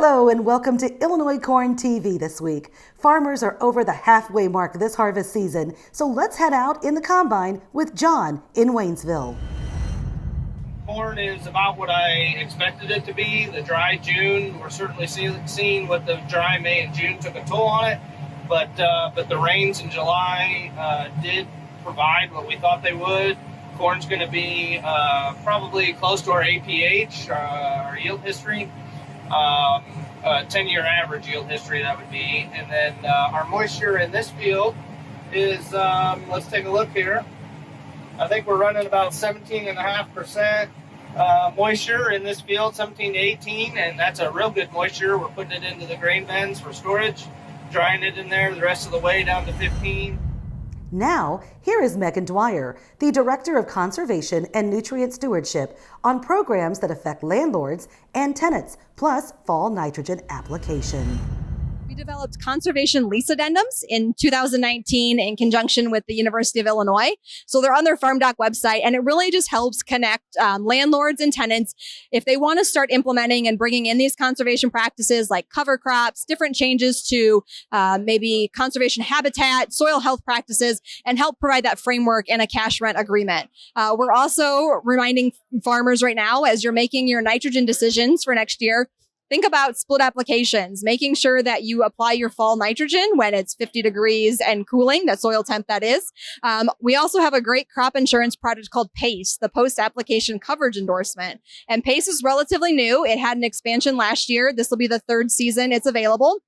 Hello and welcome to ILcornTV this week. Farmers are over the halfway mark this harvest season, so let's head out in the combine with John in Waynesville. Corn is about what I expected it to be. The dry June, we're certainly seeing what the dry May and June took a toll on it, but the rains in July did provide what we thought they would. Corn's going to be probably close to our APH, our yield history. 10-year average yield history, that would be. And then our moisture in this field is, let's take a look here. I think we're running about 17.5% moisture in this field, 17 to 18, and that's a real good moisture. We're putting it into the grain bins for storage, drying it in there the rest of the way down to 15. Now, here is Dwyer, the Director of Conservation and Nutrient Stewardship, on programs that affect landlords and tenants, plus fall nitrogen application. We developed conservation lease addendums in 2019 in conjunction with the University of Illinois. So they're on their FarmDoc website, and it really just helps connect landlords and tenants if they want to start implementing and bringing in these conservation practices like cover crops, different changes to maybe conservation habitat, soil health practices, and help provide that framework in a cash rent agreement. We're also reminding farmers right now, as you're making your nitrogen decisions for next year, think about split applications, making sure that you apply your fall nitrogen when it's 50 degrees and cooling, that soil temp that is. We also have a great crop insurance product called PACE, the post-application coverage endorsement. And PACE is relatively new. It had an expansion last year. This will be the third season it's available.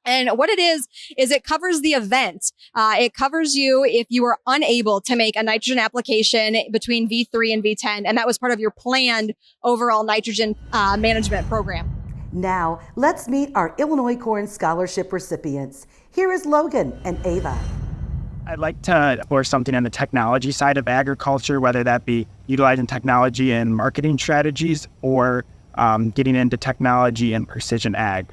And what it is it covers the event. It covers you if you are unable to make a nitrogen application between V3 and V10, and that was part of your planned overall nitrogen management program. Now, let's meet our Illinoiscorn Scholarship recipients. Here is Logan and Ava. I'd like to explore something on the technology side of agriculture, whether that be utilizing technology in marketing strategies or getting into technology and precision ag.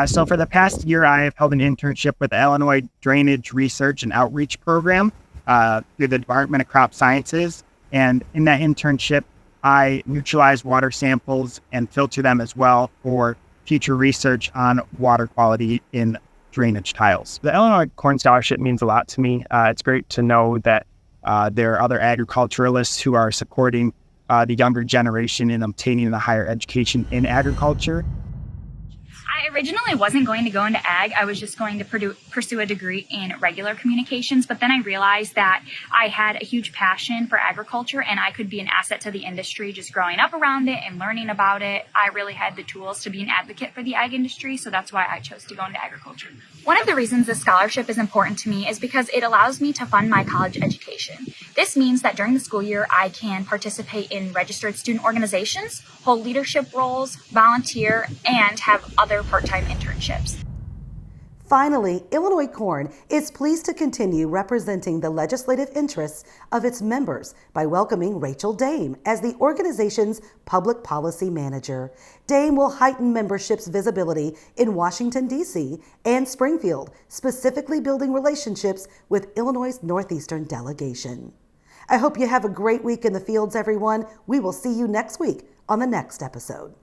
So for the past year, I have held an internship with the Illinois Drainage Research and Outreach Program through the Department of Crop Sciences. And in that internship, I neutralize water samples and filter them as well for future research on water quality in drainage tiles. The Illinois Corn Scholarship means a lot to me. It's great to know that there are other agriculturalists who are supporting the younger generation in obtaining a higher education in agriculture. I originally wasn't going to go into ag. I was just going to pursue a degree in regular communications, but then I realized that I had a huge passion for agriculture and I could be an asset to the industry just growing up around it and learning about it. I really had the tools to be an advocate for the ag industry, so that's why I chose to go into agriculture. One of the reasons this scholarship is important to me is because it allows me to fund my college education. This means that during the school year, I can participate in registered student organizations, hold leadership roles, volunteer, and have other part-time internships. Finally, Illinoiscorn is pleased to continue representing the legislative interests of its members by welcoming Rachel Dame as the organization's public policy manager. Dame will heighten membership's visibility in Washington, D.C. and Springfield, specifically building relationships with Illinois' Northeastern delegation. I hope you have a great week in the fields, everyone. We will see you next week on the next episode.